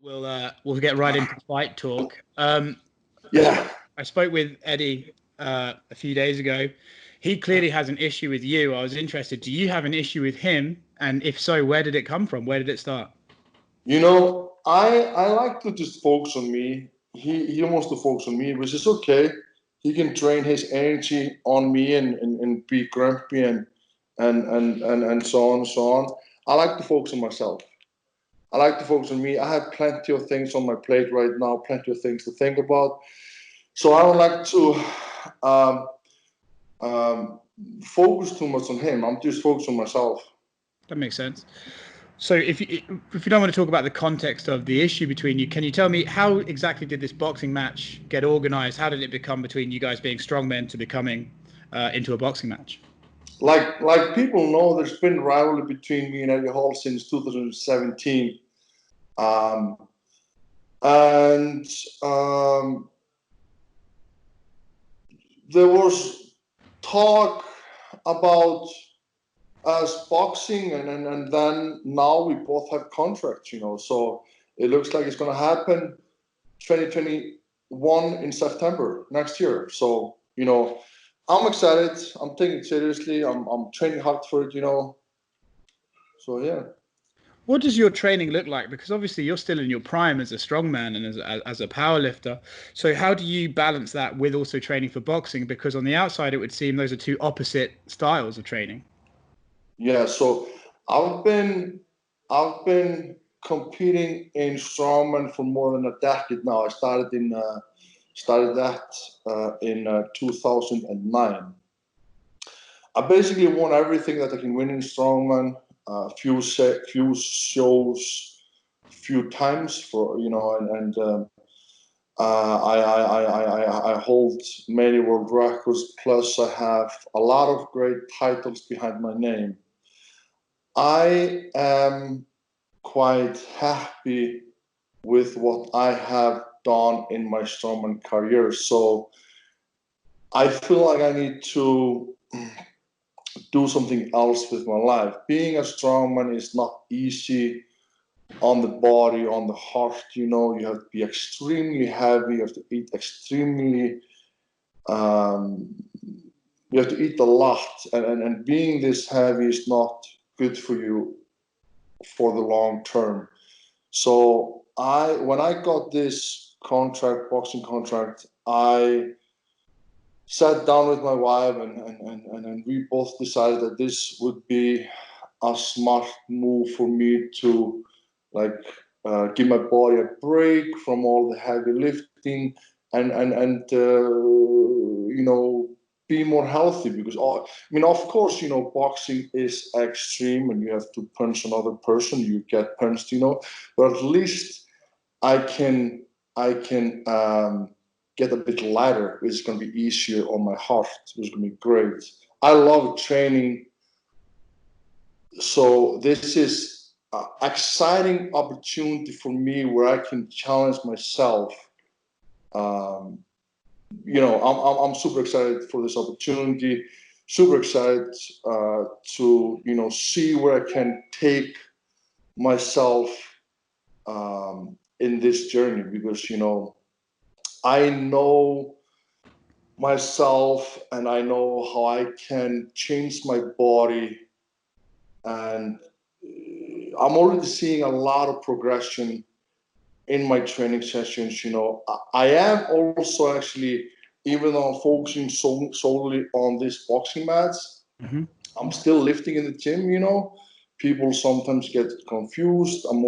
We'll get right into fight talk. Yeah. I spoke with Eddie a few days ago. He clearly has an issue with you. I was interested. Do you have an issue with him? And if so, where did it come from? Where did it start? I like to just focus on me. He wants to focus on me, which is okay. He can drain his energy on me and be grumpy and so on and so on. I like to focus on myself. I like to focus on me. I have plenty of things on my plate right now, plenty of things to think about. So I don't like to um, um, focus too much on him. I'm just focused on myself. That makes sense. So if you don't want to talk about the context of the issue between you, can you tell me how exactly did this boxing match get organized? How did it become between you guys being strongmen to becoming into a boxing match? Like people know, there's been rivalry between me and Eddie Hall since 2017. Um, and there was talk about us boxing, and then now we both have contracts, so it looks like it's going to happen 2021 in September next year. So, I'm excited. I'm taking it seriously. I'm training hard for it, So, yeah. What does your training look like? Because obviously you're still in your prime as a strongman and as a power lifter. So how do you balance that with also training for boxing? Because on the outside, it would seem those are two opposite styles of training. Yeah. So I've been competing in strongman for more than a decade now. I started that in 2009. I basically won everything that I can win in strongman. Few shows, few times for I hold many world records. Plus, I have a lot of great titles behind my name. I am quite happy with what I have done in my strongman career. So I feel like I need to do something else with my life. Being a strongman is not easy on the body, on the heart. You have to be extremely heavy. You have to eat extremely. You have to eat a lot, and being this heavy is not good for you for the long term. So when I got this boxing contract, I sat down with my wife and we both decided that this would be a smart move for me to give my body a break from all the heavy lifting and be more healthy, because of course, boxing is extreme and you have to punch another person, you get punched, but at least I can get a bit lighter, which is going to be easier on my heart, which is going to be great. I love training, so this is an exciting opportunity for me where I can challenge myself. I'm super excited for this opportunity. Super excited to see where I can take myself in this journey, because I know myself and I know how I can change my body, and I'm already seeing a lot of progression in my training sessions. I am also actually, even though I'm focusing solely on these boxing mats, I'm still lifting in the gym. People sometimes get confused. I'm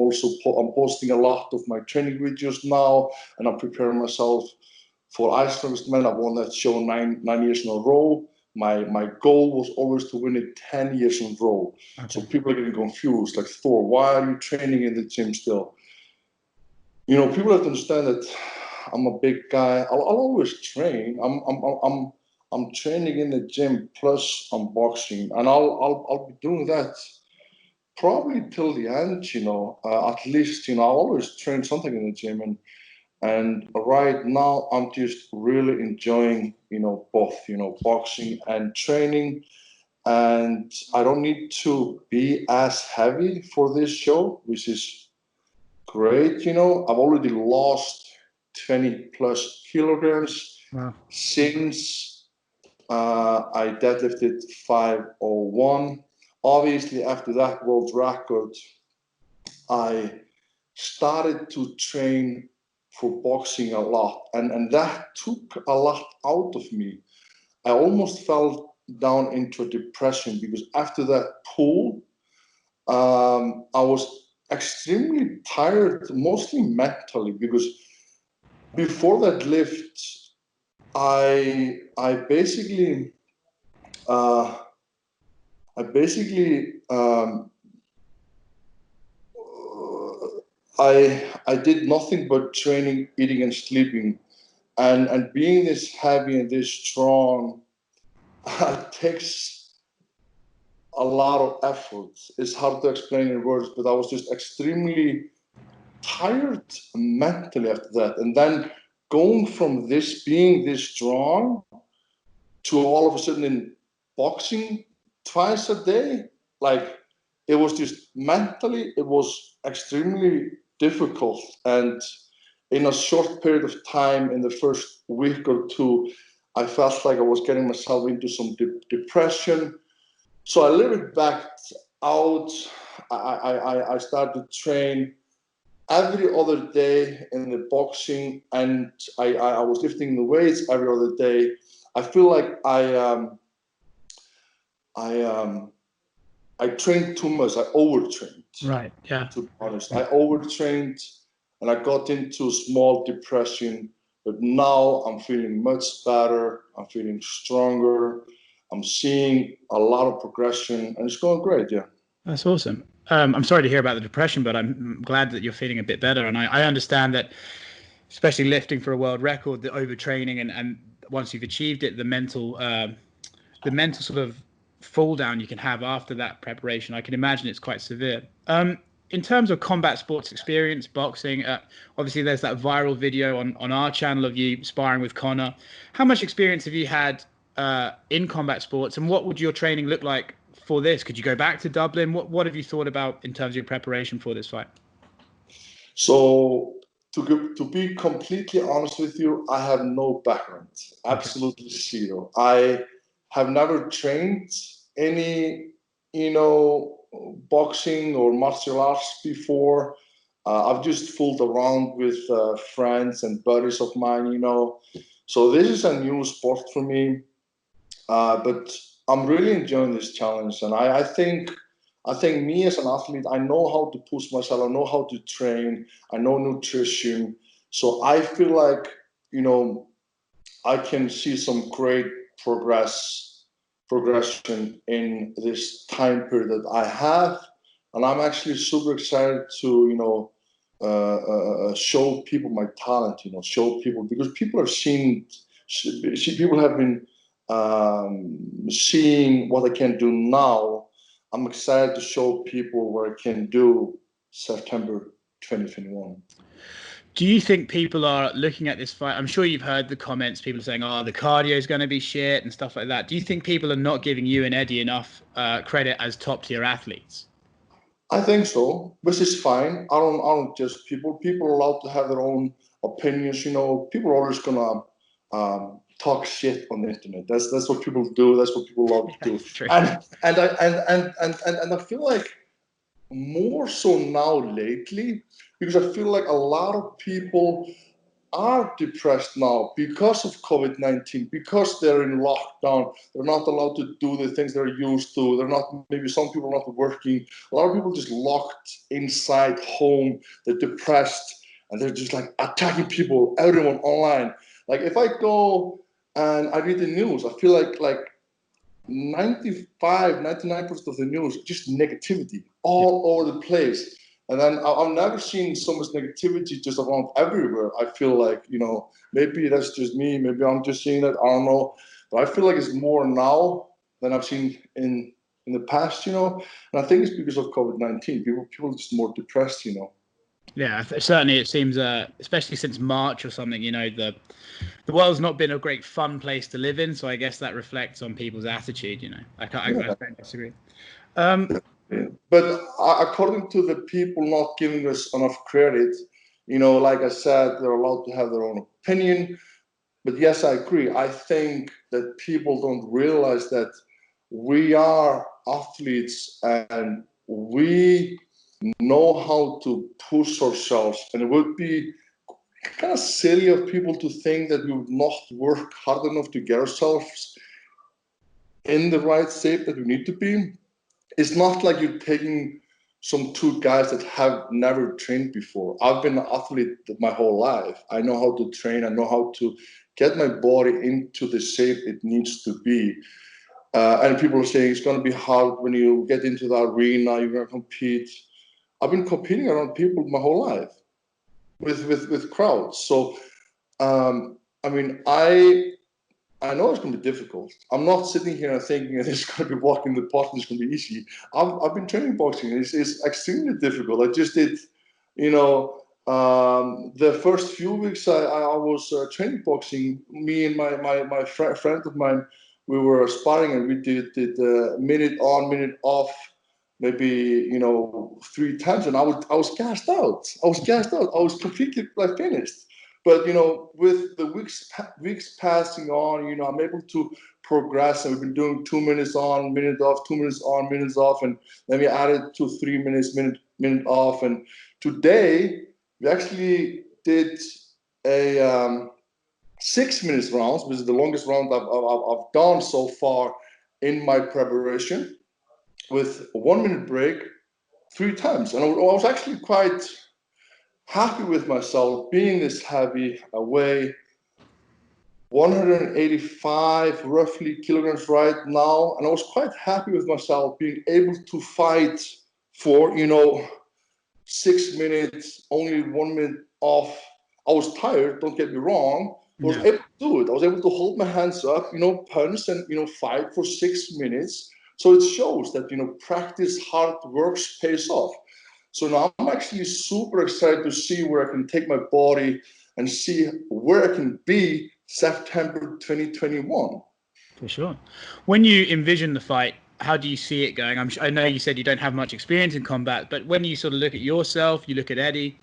posting a lot of my training videos now, and I'm preparing myself for Ice Strongest Man. I won that show nine years in a row. My goal was always to win it 10 years in a row. Okay. So people are getting confused, like, Thor, why are you training in the gym still? People have to understand that I'm a big guy. I'll always train. I'm training in the gym, plus I'm boxing, and I'll be doing that probably till the end. At least I'll always train something in the gym, and right now I'm just really enjoying both boxing and training, and I don't need to be as heavy for this show, which is great. You know, I've already lost 20 plus kilograms Wow. since I deadlifted 501. Obviously, after that world record, I started to train for boxing a lot, and that took a lot out of me. I almost fell down into a depression because after that pull, I was extremely tired, mostly mentally, because before that lift, I basically uh, I basically I did nothing but training, eating, and sleeping, and being this heavy and this strong takes a lot of effort. It's hard to explain in words, but I was just extremely tired mentally after that. And then going from this being this strong to all of a sudden in boxing twice a day, like it was just mentally, it was extremely difficult. And in a short period of time, in the first week or two, I felt like I was getting myself into some depression. So I little bit backed out. I started to train every other day in the boxing, and I was lifting the weights every other day. I feel like I I trained too much. I overtrained. Right. Yeah. To be honest, I overtrained, and I got into small depression. But now I'm feeling much better. I'm feeling stronger. I'm seeing a lot of progression, and it's going great. Yeah. That's awesome. I'm sorry to hear about the depression, but I'm glad that you're feeling a bit better. And I understand that, especially lifting for a world record, the overtraining and once you've achieved it, the mental sort of fall down you can have after that preparation. I can imagine it's quite severe. In terms of combat sports experience, boxing, obviously there's that viral video on our channel of you sparring with Connor. How much experience have you had in combat sports, and what would your training look like for this? Could you go back to Dublin? What have you thought about in terms of your preparation for this fight? So to be completely honest with you, I have no background, Okay. absolutely zero. I have never trained any, you know, boxing or martial arts before. I've just fooled around with friends and buddies of mine, you know. So this is a new sport for me, but I'm really enjoying this challenge, and I think me as an athlete, I know how to push myself. I know how to train. I know nutrition. So I feel like, you know, I can see some great progression in this time period that I have. And I'm actually super excited to, show people my talent, you know, show people, because people are seeing, people have been seeing what I can do now. I'm excited to show people what I can do September 2021. Do you think people are looking at this fight? I'm sure you've heard the comments, people saying, "Oh, the cardio is going to be shit" and stuff like that. Do you think people are not giving you and Eddie enough credit as top tier athletes? I think so, which is fine. I don't judge people. People are allowed to have their own opinions. You know, people are always gonna talk shit on the internet. That's what people do. That's what people love Yeah, to do. true. And I feel like more so now lately, because I feel like a lot of people are depressed now because of COVID-19, because they're in lockdown. They're not allowed to do the things they're used to. They're not, maybe some people are not working. A lot of people just locked inside home. They're depressed and they're just like attacking people, everyone online. Like if I go and I read the news, I feel like 95, 99% of the news, just negativity Yeah. all over the place. And then I've never seen so much negativity just around everywhere. I feel like, you know, maybe that's just me. Maybe I'm just seeing it. I don't know. But I feel like it's more now than I've seen in the past, you know. And I think it's because of COVID-19. People are just more depressed, you know. Yeah, certainly it seems, especially since March or something, the world's not been a great fun place to live in. So I guess that reflects on people's attitude. I Yeah. don't disagree. Um, Yeah. But according to the people not giving us enough credit, like I said, they're allowed to have their own opinion. But yes, I agree. I think that people don't realize that we are athletes and we know how to push ourselves. And it would be kind of silly of people to think that we would not work hard enough to get ourselves in the right shape that we need to be. It's not like you're taking some two guys that have never trained before. I've been an athlete my whole life. I know how to train. I know how to get my body into the shape it needs to be. And people are saying it's going to be hard when you get into the arena, you're going to compete. I've been competing around people my whole life with crowds. So, I mean, I know it's going to be difficult. I'm not sitting here and thinking that it's going to be walking the park and it's going to be easy. I've been training boxing. It's extremely difficult. I just did, the first few weeks I was training boxing. Me and my friend of mine, we were sparring and we did minute on, minute off, maybe 3 times, and I was gassed out. I was completely finished. But with the weeks passing on, I'm able to progress, and we've been doing 2 minutes on, minute off, 2 minutes on, minutes off, and then we added to 3 minutes, minute off. And today we actually did a 6 minutes rounds, which is the longest round I've done so far in my preparation, with a 1 minute break 3 times. And I was actually quite happy with myself being this heavy. I weigh 185 roughly kilograms right now. And I was quite happy with myself being able to fight for, 6 minutes, only 1 minute off. I was tired, don't get me wrong. I was able to do it. I was able to hold my hands up, punch and, fight for 6 minutes. So it shows that, practice, hard work pays off. So now I'm actually super excited to see where I can take my body and see where I can be September 2021. For sure. When you envision the fight, how do you see it going? I know you said you don't have much experience in combat, but when you sort of look at yourself, you look at Eddie,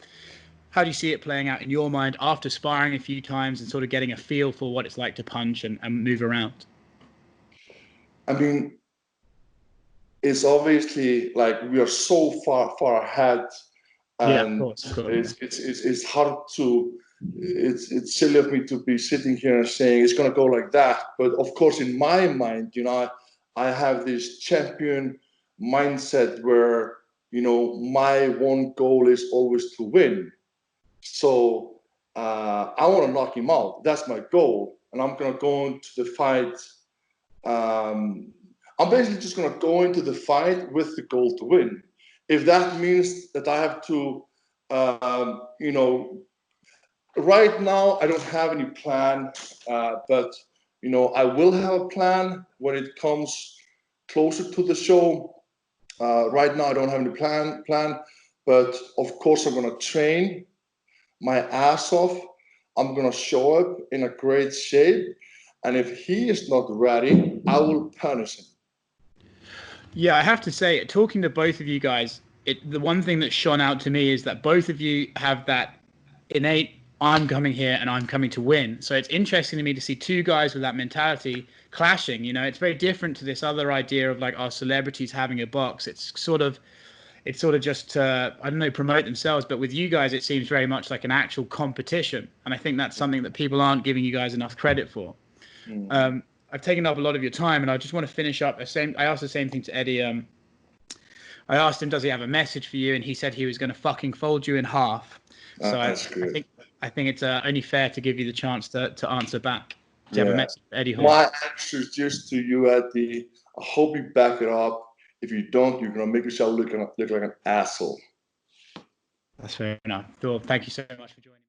how do you see it playing out in your mind after sparring a few times and sort of getting a feel for what it's like to punch and move around? I mean, it's obviously like we are so far ahead, Yeah, of and course. it's hard to. It's silly of me to be sitting here and saying it's going to go like that. But of course, in my mind, I have this champion mindset where my one goal is always to win. So I want to knock him out. That's my goal, and I'm going to go into the fight. I'm basically just going to go into the fight with the goal to win. If that means that I have to, right now I don't have any plan, but I will have a plan when it comes closer to the show. Right now I don't have any plan, but of course I'm going to train my ass off. I'm going to show up in a great shape. And if he is not ready, I will punish him. Yeah, I have to say, talking to both of you guys, the one thing that shone out to me is that both of you have that innate, I'm coming here and I'm coming to win. So it's interesting to me to see two guys with that mentality clashing. It's very different to this other idea of like our celebrities having a box. It's sort of just I don't know, promote themselves. But with you guys, it seems very much like an actual competition, and I think that's something that people aren't giving you guys enough credit for. I've taken up a lot of your time, and I just want to finish up. I asked the same thing to Eddie. I asked him, does he have a message for you? And he said he was going to fucking fold you in half. So I think it's only fair to give you the chance to answer back. Do you have a message for Eddie Hall? My answer is just to you, Eddie. I hope you back it up. If you don't, you're going to make yourself look like an asshole. That's fair enough. Well, thank you so much for joining me.